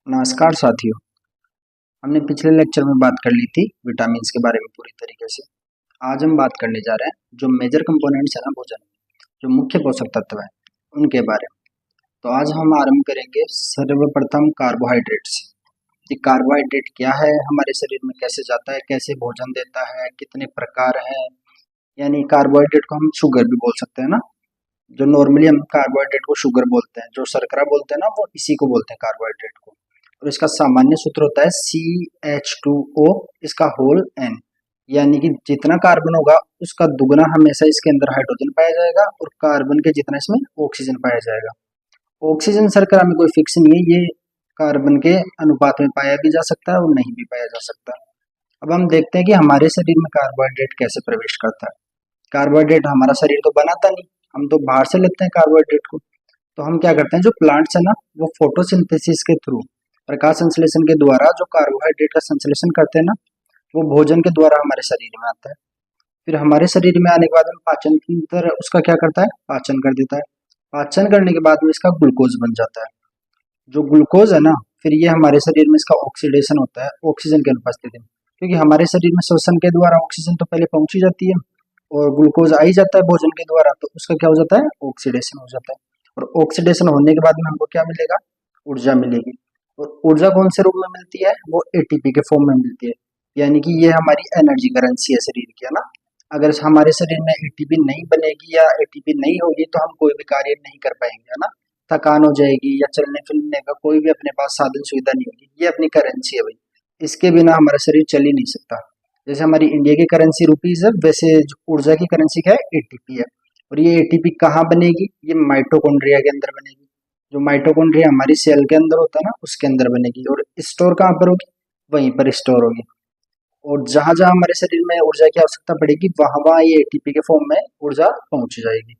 नमस्कार साथियों। हमने पिछले लेक्चर में बात कर ली थी विटामिन्स के बारे में पूरी तरीके से। आज हम बात करने जा रहे हैं जो मेजर कंपोनेंट्स है ना भोजन में, जो मुख्य पोषक तत्व है उनके बारे में। तो आज हम आरंभ करेंगे सर्वप्रथम कार्बोहाइड्रेट्स। कि कार्बोहाइड्रेट क्या है, हमारे शरीर में कैसे जाता है, कैसे भोजन देता है, कितने प्रकार है। यानी कार्बोहाइड्रेट को हम शुगर भी बोल सकते हैं ना। जो नॉर्मली हम कार्बोहाइड्रेट को शुगर बोलते हैं, जो शर्करा बोलते हैं ना, वो इसी को बोलते हैं कार्बोहाइड्रेट को। और इसका सामान्य सूत्र होता है CH2O, इसका होल N। यानी कि जितना कार्बन होगा उसका दुगना हमेशा इसके अंदर हाइड्रोजन पाया जाएगा और कार्बन के जितना इसमें ऑक्सीजन पाया जाएगा। ऑक्सीजन शर्करा में कोई फिक्स नहीं है, ये कार्बन के अनुपात में पाया भी जा सकता है और नहीं भी पाया जा सकता। अब हम देखते हैं कि हमारे शरीर में कार्बोहाइड्रेट कैसे प्रवेश करता है। कार्बोहाइड्रेट हमारा शरीर तो बनाता नहीं, हम तो बाहर से लेते हैं कार्बोहाइड्रेट को। तो हम क्या करते हैं, जो प्लांट्स है ना, वो फोटोसिंथेसिस के थ्रू, प्रकाश संश्लेषण के द्वारा जो कार्बोहाइड्रेट का संश्लेषण करते हैं ना, वो भोजन के द्वारा हमारे शरीर में आता है। फिर हमारे शरीर में आने के बाद में पाचन तंत्र उसका क्या करता है, पाचन कर देता है। पाचन करने के बाद में इसका ग्लूकोज बन जाता है। जो ग्लूकोज है ना, फिर ये हमारे शरीर में इसका ऑक्सीडेशन होता है ऑक्सीजन की अनुपस्थिति में, क्योंकि हमारे शरीर में श्वसन के द्वारा ऑक्सीजन तो पहले पहुंच ही जाती है और ग्लूकोज आ ही जाता है भोजन के द्वारा, तो उसका क्या हो जाता है, ऑक्सीडेशन हो जाता है। और ऑक्सीडेशन होने के बाद में हमको क्या मिलेगा, ऊर्जा मिलेगी। और ऊर्जा कौन से रूप में मिलती है, वो एटीपी के फॉर्म में मिलती है। यानी कि ये हमारी एनर्जी करेंसी है शरीर की, है ना। अगर हमारे शरीर में एटीपी नहीं बनेगी या एटीपी नहीं होगी तो हम कोई भी कार्य नहीं कर पाएंगे, है ना। थकान हो जाएगी या चलने फिरने का कोई भी अपने पास साधन सुविधा नहीं होगी। ये अपनी करेंसी है भाई, इसके बिना हमारा शरीर चल ही नहीं सकता। जैसे हमारी इंडिया की करेंसी रुपीज है, वैसे जो ऊर्जा की करेंसी क्या है, एटीपी है। और ये एटीपी कहाँ बनेगी, ये माइटोकॉन्ड्रिया के अंदर बनेगी। जो माइटोकॉन्ड्रिया हमारी सेल के अंदर होता है ना, उसके अंदर बनेगी। और स्टोर कहाँ पर होगी, वहीं पर स्टोर होगी। और जहां जहां हमारे शरीर में ऊर्जा की आवश्यकता पड़ेगी वहां वहां ये एटीपी के फॉर्म में ऊर्जा पहुंच जाएगी।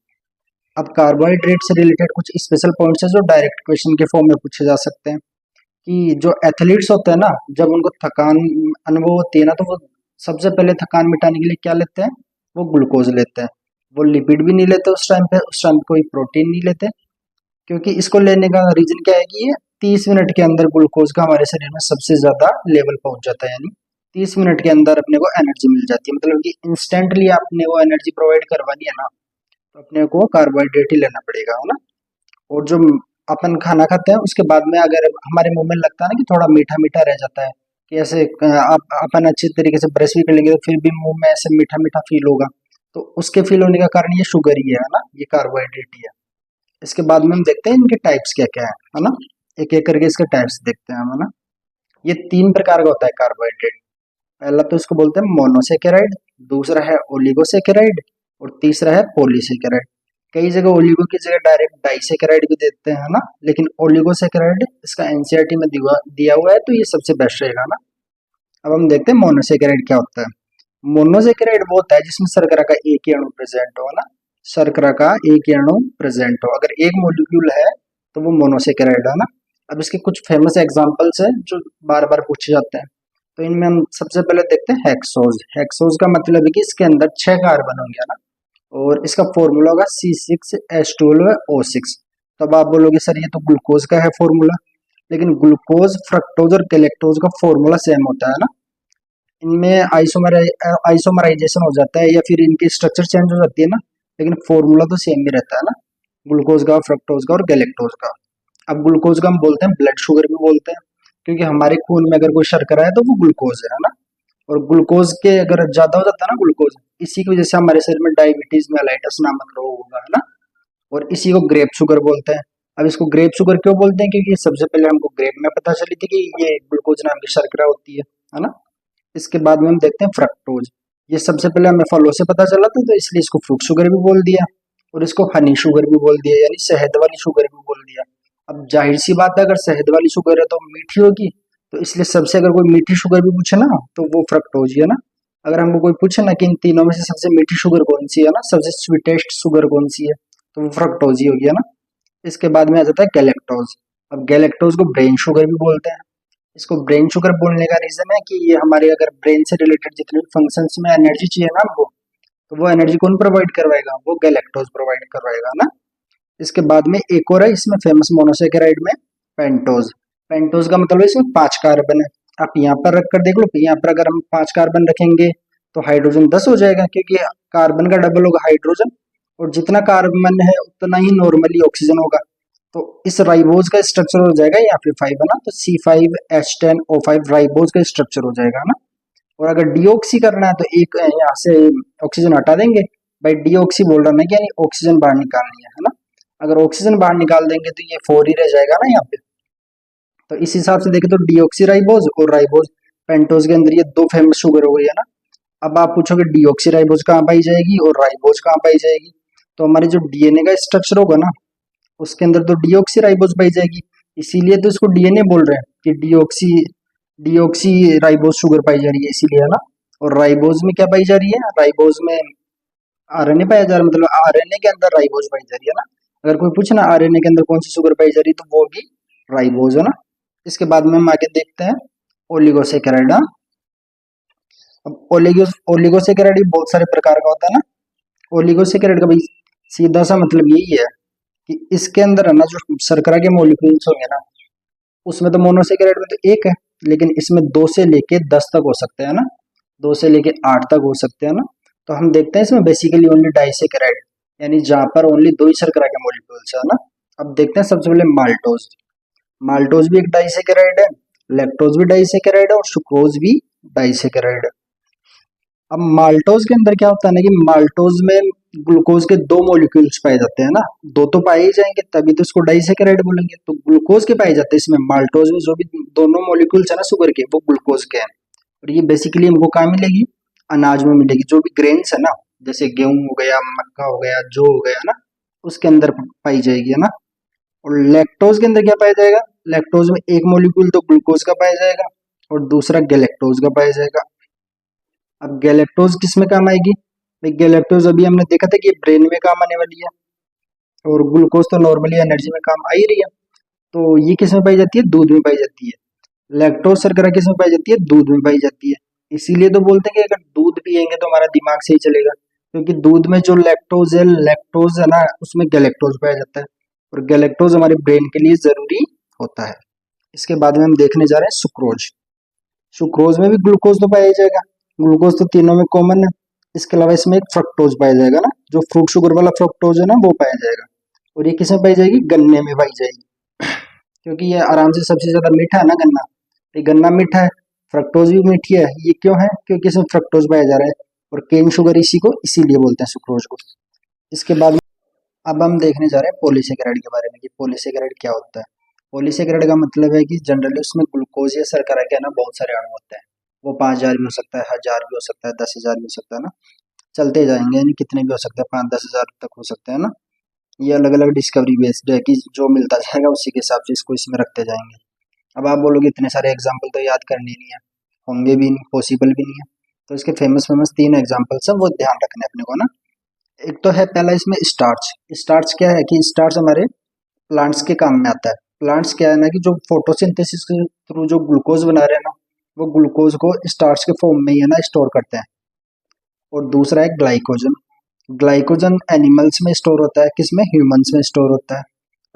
अब कार्बोहाइड्रेट से रिलेटेड कुछ स्पेशल पॉइंट्स है जो डायरेक्ट क्वेश्चन के फॉर्म में पूछे जा सकते हैं। कि जो एथलीट्स होते हैं ना, जब उनको थकान अनुभव होती है ना, तो वो सबसे पहले थकान मिटाने के लिए क्या लेते हैं, वो ग्लूकोज लेते हैं। वो लिपिड भी नहीं लेते उस टाइम कोई प्रोटीन नहीं लेते। क्योंकि इसको लेने का रीजन क्या है कि ये 30 मिनट के अंदर ग्लूकोज का हमारे शरीर में सबसे ज्यादा लेवल पहुंच जाता है। यानी 30 मिनट के अंदर अपने को एनर्जी मिल जाती है, मतलब कि इंस्टेंटली आपने वो एनर्जी प्रोवाइड करवानी है ना, तो अपने को कार्बोहाइड्रेट ही लेना पड़ेगा, है ना। और जो अपन खाना खाते हैं उसके बाद में अगर हमारे मुंह में लगता है ना कि थोड़ा मीठा मीठा रह जाता है, कि ऐसे आप अपन अच्छी तरीके से ब्रश भी कर लेंगे तो फिर भी मुंह में ऐसे मीठा मीठा फील होगा, तो उसके फील होने का कारण ये शुगर ही है ना, ये कार्बोहाइड्रेट ही है। इसके बाद में हम देखते हैं इनके टाइप्स क्या क्या है ना। एक एक करके इसके टाइप्स देखते हैं हम, है ना। ये 3 प्रकार का होता है कार्बोहाइड्रेट। पहला तो इसको बोलते हैं मोनोसेकेराइड, दूसरा है ओलिगोसेकेराइड और तीसरा है पॉलीसेकेराइड। कई जगह ओलिगो की जगह डायरेक्ट डाइसेकेराइड भी देते हैं ना, लेकिन ओलिगोसेकेराइड इसका एनसीईआरटी में दिया हुआ है, तो ये सबसे बेस्ट रहेगा ना। अब हम देखते हैं मोनोसेकेराइड क्या होता है। मोनोसेकेराइड वो होता है जिसमें शर्करा का एक ही अणु प्रेजेंट हो ना, शर्करा का एक ही अणु प्रेजेंट हो। अगर एक मॉलिक्यूल है तो वो मोनोसेकेराइड है ना। अब इसके कुछ फेमस एग्जांपल्स हैं जो बार बार पूछे जाते हैं। तो इनमें हम सबसे पहले देखते हैं हेक्सोज। हेक्सोज का मतलब है कि इसके अंदर 6 कार्बन होंगे ना, और इसका फॉर्मूला होगा C6H12O6। तो अब आप बोलोगे सर ये तो ग्लूकोज का है फॉर्मूला, लेकिन ग्लूकोज, फ्रक्टोज और गैलेक्टोज का फॉर्मूला सेम होता है ना। इनमें आइसोमराइजेशन हो जाता है या फिर इनकी स्ट्रक्चर चेंज हो जाती है ना, लेकिन फॉर्मूला तो सेम ही रहता है ना, ग्लूकोज का, फ्रक्टोज का और गैलेक्टोज का। अब ग्लूकोज का हम बोलते हैं ब्लड शुगर भी बोलते हैं, क्योंकि हमारे खून में अगर कोई शर्करा है तो वो ग्लूकोज है ना। और ग्लूकोज के अगर ज्यादा हो जाता है ना ग्लूकोज, इसी की वजह से हमारे शरीर में डायबिटीज मेलाइटस नामक रोग होगा, है ना। और इसी को ग्रेप शुगर बोलते हैं। अब इसको ग्रेप शुगर क्यों बोलते हैं, क्योंकि सबसे पहले हमको ग्रेप में पता चली थी कि ये ग्लूकोज नाम की शर्करा होती है ना। इसके बाद में हम देखते हैं फ्रक्टोज। ये सबसे पहले हमें फलों से पता चला था, तो इसलिए इसको फ्रूट शुगर भी बोल दिया और इसको हनी शुगर भी बोल दिया, यानी शहद वाली शुगर भी बोल दिया। अब जाहिर सी बात है, अगर शहद वाली शुगर है तो मीठी होगी, तो इसलिए सबसे अगर कोई मीठी शुगर भी पूछे ना तो वो फ्रक्टोज ही है ना। अगर हमको कोई पूछे ना कि इन तीनों में से सबसे मीठी शुगर कौन सी है ना, सबसे स्वीटेस्ट शुगर कौन सी है, तो वो फ्रक्टोज ही होगी, है ना। इसके बाद में आ जाता है गैलेक्टोज। अब गैलेक्टोज को ब्रेन शुगर भी बोलते हैं। इसको ब्रेन शुगर बोलने का रीजन है कि ये हमारे अगर ब्रेन से रिलेटेड जितने भी फंक्शंस में एनर्जी चाहिए ना हमको, तो वो एनर्जी कौन प्रोवाइड करवाएगा, वो गैलेक्टोज प्रोवाइड करवाएगा ना। इसके बाद में एक और है इसमें फेमस मोनोसेकेराइड में, पेंटोज। पेंटोज का मतलब है इसमें 5 कार्बन है। आप यहाँ पर रख कर देख लो, यहाँ पर अगर हम 5 कार्बन रखेंगे तो हाइड्रोजन 10 हो जाएगा, क्योंकि कार्बन का डबल होगा हाइड्रोजन, और जितना कार्बन है उतना ही नॉर्मली ऑक्सीजन होगा। तो इस राइबोज का स्ट्रक्चर हो जाएगा यहाँ पे 5 है ना, तो C5H10O5 राइबोज का स्ट्रक्चर हो जाएगा ना। और अगर डीऑक्सी करना है तो एक यहाँ से ऑक्सीजन हटा देंगे, भाई डीऑक्सी बोल रहा है कि यानी ऑक्सीजन बाहर निकालनी है ना। अगर ऑक्सीजन बाहर निकाल देंगे तो ये 4 ही रह जाएगा ना यहाँ पे। तो इस हिसाब से देखें तो डीऑक्सी राइबोज और राइबोज पेंटोज के अंदर ये दो फेमस शुगर हो गई है ना। अब आप पूछोगे डीऑक्सी राइबोज कहाँ पाई जाएगी और राइबोज कहाँ पाई जाएगी, तो हमारे जो डीएनए का स्ट्रक्चर होगा ना उसके अंदर तो डीऑक्सी राइबोज पाई जाएगी, इसीलिए तो इसको डीएनए बोल रहे हैं कि डीऑक्सी डीऑक्सी राइबोज शुगर पाई जा रही है इसीलिए है ना। और राइबोज में क्या पाई जा रही है, राइबोज में आरएनए पाया जा रहा है, मतलब आरएनए के अंदर राइबोज पाई जा रही है ना। अगर कोई पूछे ना आरएनए के अंदर कौन सी शुगर पाई जा रही है तो वो भी राइबोज है ना। इसके बाद में हम आगे देखते हैं ओलिगोसेकेराइड। अब ओलिगोसेकेराइड भी बहुत सारे प्रकार का होता है ना। ओलिगोसेकेराइड का भाई सीधा सा मतलब यही है कि इसके अंदर है ना जो शर्करा के मॉलिक्यूल्स होंगे ना, उसमें तो मोनोसेकेराइड में तो एक है, लेकिन इसमें 2 से लेके 10 तक हो सकते हैं ना, 2 से लेके 8 तक हो सकते हैं ना। तो हम देखते हैं इसमें बेसिकली ओनली डाइसेकेराइड, यानी जहां पर ओनली 2 ही शर्करा के मॉलिक्यूल्स है ना। अब देखते हैं सबसे पहले माल्टोज। माल्टोज भी एक डाइसेकेराइड है, लैक्टोज भी डाइसेकेराइड है और सुक्रोज भी डाइसेकेराइड है। अब माल्टोज के अंदर क्या होता है ना कि माल्टोज में ग्लूकोज के 2 मॉलिक्यूल्स पाए जाते हैं ना, 2 तो पाए ही जाएंगे तभी तो इसको डाइसेकेराइड बोलेंगे। तो ग्लूकोज के पाए जाते हैं इसमें माल्टोज में, जो भी दोनों मॉलिक्यूल्स है ना शुगर के वो ग्लूकोज के हैं। और ये बेसिकली हमको कहाँ मिलेगी, अनाज में मिलेगी, जो भी ग्रेन्स है ना, जैसे गेहूं हो गया, मक्का हो गया, जौ हो गया ना, उसके अंदर पाई जाएगी है ना। और लैक्टोज के अंदर क्या पाया जाएगा, लैक्टोज में एक मॉलिक्यूल तो ग्लूकोज का पाया जाएगा और दूसरा गैलेक्टोज का पाया जाएगा। अब गैलेक्टोज किस में काम आएगी, भाई गैलेक्टोज अभी हमने देखा था कि ये ब्रेन में काम आने वाली है, और ग्लूकोज तो नॉर्मली एनर्जी में काम आ ही रही है। तो ये किस में पाई जाती है, दूध में पाई जाती है। लैक्टोज शर्करा किस में पाई जाती है, दूध में पाई जाती है। इसीलिए तो बोलते हैं कि अगर दूध पियेंगे तो हमारा दिमाग सही चलेगा, क्योंकि दूध में जो लैक्टोज है ना उसमें गैलेक्टोज पाया जाता है, और गैलेक्टोज हमारे ब्रेन के लिए जरूरी होता है। इसके बाद में हम देखने जा रहे हैं सुक्रोज। सुक्रोज में भी ग्लूकोज तो पाया जाएगा, ग्लूकोज तो तीनों में कॉमन है। इसके अलावा इसमें एक फ्रक्टोज पाया जाएगा ना, जो फ्रूट शुगर वाला फ्रक्टोज है ना वो पाया जाएगा। और ये किसमें पाई जाएगी, गन्ने में पाई जाएगी, क्योंकि ये आराम से सबसे ज्यादा मीठा है ना गन्ना, ये गन्ना मीठा है, फ्रक्टोज भी मीठी है। ये क्यों है, क्योंकि इसमें फ्रक्टोज पाया जा रहा है, और केन शुगर इसी को इसीलिए बोलते हैं सुक्रोज को। इसके बाद अब हम देखने जा रहे हैं पॉलीसेकेराइड के बारे में कि पॉलीसेकेराइड क्या होता है। पॉलीसेकेराइड का मतलब है कि जनरली उसमें ग्लूकोज या शर्करा के ना बहुत सारे अणु होते हैं। वो 5,000 भी हो सकता है, 1,000 भी हो सकता है, 10,000 भी हो सकता है ना, चलते जाएंगे, यानी कितने भी हो सकते हैं, 5-10,000 तक हो सकते हैं ना। ये अलग अलग डिस्कवरी बेस्ड है कि जो मिलता जाएगा उसी के हिसाब से इसको इसमें रखते जाएंगे। अब आप बोलोगे इतने सारे एग्जाम्पल तो याद करने नहीं है, होंगे भी नहीं, पॉसिबल भी नहीं है। तो इसके फेमस फेमस 3 एग्जाम्पल्स हैं, वो ध्यान रखने अपने को ना। एक तो है पहला इसमें स्टार्च। स्टार्च क्या है कि स्टार्च हमारे प्लांट्स के काम में आता है। प्लांट्स क्या है ना कि जो फोटोसिंथेसिस के थ्रू जो ग्लूकोज बना रहे हैं ना, वो ग्लूकोज को स्टार्च के फॉर्म में ही है ना स्टोर करते हैं। और दूसरा है ग्लाइकोजन। ग्लाइकोजन एनिमल्स में स्टोर होता है, किसमें, ह्यूमंस में स्टोर होता है।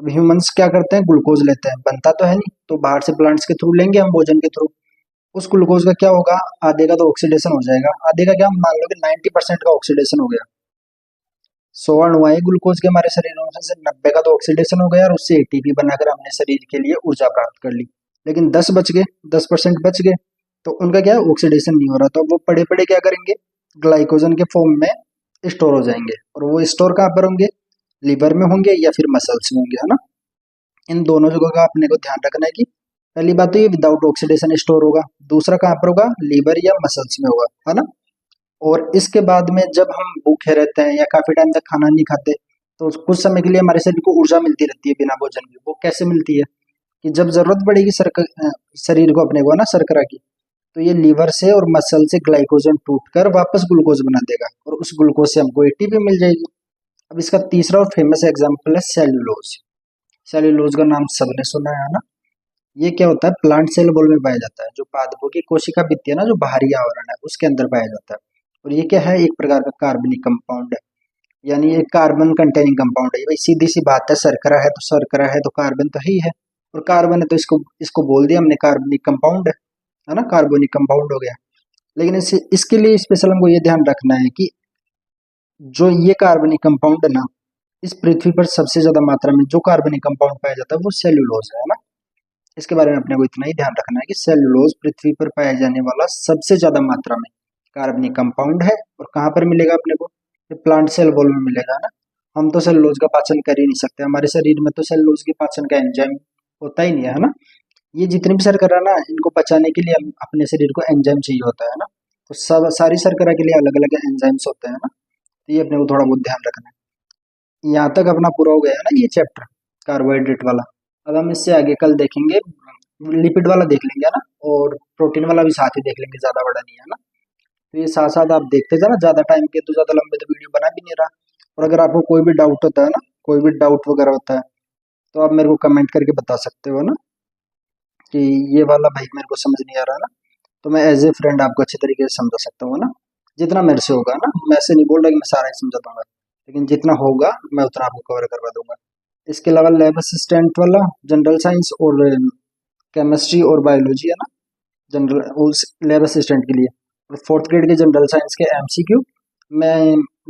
अब ह्यूमंस क्या करते हैं, ग्लूकोज लेते हैं, बनता तो है नहीं, तो बाहर से प्लांट्स के थ्रू लेंगे हम भोजन के थ्रू। उस ग्लूकोज का क्या होगा, आधे का तो ऑक्सीडेशन हो जाएगा, आधे का क्या, मान लो कि 90% का ऑक्सीडेशन हो गया। 100 अणु आए ग्लूकोज के हमारे शरीर में, से 90 का तो ऑक्सीडेशन हो गया और उससे एटीपी बनाकर हमने शरीर के लिए ऊर्जा प्राप्त कर ली। लेकिन 10 बच गए, 10% बच गए, तो उनका क्या है, ऑक्सीडेशन नहीं हो रहा, तो वो पड़े पड़े क्या करेंगे, ग्लाइकोजन के फॉर्म में स्टोर हो जाएंगे। और वो स्टोर कहाँ पर होंगे, लीवर में होंगे या फिर मसल्स में होंगे, है ना। इन दोनों जगह का अपने को ध्यान रखना है कि पहली बात तो ये विदाउट ऑक्सीडेशन स्टोर होगा, दूसरा कहाँ पर होगा, लीवर या मसल्स में होगा, है ना। और इसके बाद में जब हम भूखे रहते हैं या काफी टाइम तक खाना नहीं खाते, तो कुछ समय के लिए हमारे शरीर को ऊर्जा मिलती रहती है बिना भोजन के। वो कैसे मिलती है कि जब जरूरत पड़ेगी शरीर को अपने को ना शर्करा की, तो ये लीवर से और मसल से ग्लाइकोजन टूटकर वापस ग्लूकोज बना देगा, और उस ग्लूकोज से हमको एटीपी मिल जाएगी। अब इसका तीसरा और फेमस एग्जाम्पल है सेल्यूलोज। सेल्यूलोज का नाम सबने सुना है ना। ये क्या होता है, प्लांट सेल वॉल में पाया जाता है, जो पादपों की कोशिका भित्ति है ना, जो बाहरी आवरण है उसके अंदर पाया जाता है। और ये क्या है, एक प्रकार का कार्बनिक कंपाउंड है, यानी ये कार्बन कंटेनिंग कंपाउंड है। भाई सीधी सी बात है, शर्करा है तो शर्करा है तो कार्बन तो ही है, और कार्बन है तो इसको इसको बोल दिया हमने कार्बनिक कंपाउंड है ना, कार्बोनिक कंपाउंड हो गया। लेकिन इसके लिए स्पेशल हमको ये ध्यान रखना है कि जो ये कार्बनिक कंपाउंड है ना, इस पृथ्वी पर सबसे ज्यादा मात्रा में जो कार्बनिक कंपाउंड पाया जाता है वो सेल्यूलोज है ना। इसके बारे में अपने को इतना ही ध्यान रखना है कि सेल्यूलोज पृथ्वी पर पाया जाने वाला सबसे ज्यादा मात्रा में कार्बनिक कंपाउंड है। और कहाँ पर मिलेगा अपने को? ये प्लांट सेल वॉल में मिलेगा ना। हम तो सेल्यूलोज का पाचन कर ही नहीं सकते, हमारे शरीर में तो सेल्यूलोज के पाचन का एंजाइम होता ही नहीं है ना। ये जितनी भी शर्करा ना, इनको पचाने के लिए अपने शरीर को एंजाइम चाहिए होता है ना। तो सब सारी शर्करा के लिए अलग अलग एंजाइम्स होते हैं ना। तो ये अपने को थोड़ा बहुत ध्यान रखना है। यहाँ तक अपना पूरा हो गया है ना ये चैप्टर कार्बोहाइड्रेट वाला। अब हम इससे आगे कल देखेंगे, लिपिड वाला देख लेंगे है ना, और प्रोटीन वाला भी साथ ही देख लेंगे, ज्यादा बड़ा नहीं है ना। तो ये साथ साथ आप देखते जाना, ज्यादा टाइम के तो ज्यादा लंबे तो वीडियो बना भी नहीं रहा। और अगर आपको कोई भी डाउट होता है ना, कोई भी डाउट वगैरह होता है, तो आप मेरे को कमेंट करके बता सकते हो ना कि ये वाला भाई मेरे को समझ नहीं आ रहा ना। तो मैं एज ए फ्रेंड आपको अच्छे तरीके से समझा सकता हूँ ना, जितना मेरे से होगा ना। मैं ऐसे नहीं बोल रहा कि मैं सारा ही समझा दूंगा, लेकिन जितना होगा मैं उतना आपको कवर करवा दूंगा। इसके अलावा लैब असिस्टेंट वाला जनरल साइंस और केमिस्ट्री और बायोलॉजी है ना, जनरल उस लैब असिस्टेंट के लिए। और फोर्थ ग्रेड के जनरल साइंस के एमसीक्यू मैं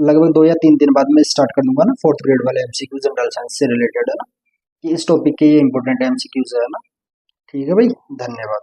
लगभग 2 या 3 दिन बाद में स्टार्ट कर दूंगा ना, फोर्थ ग्रेड वाले एमसीक्यू जनरल साइंस से रिलेटेड है ना, कि इस टॉपिक के ये इंपॉर्टेंट एमसीक्यूज है ना। ठीक है भाई, धन्यवाद।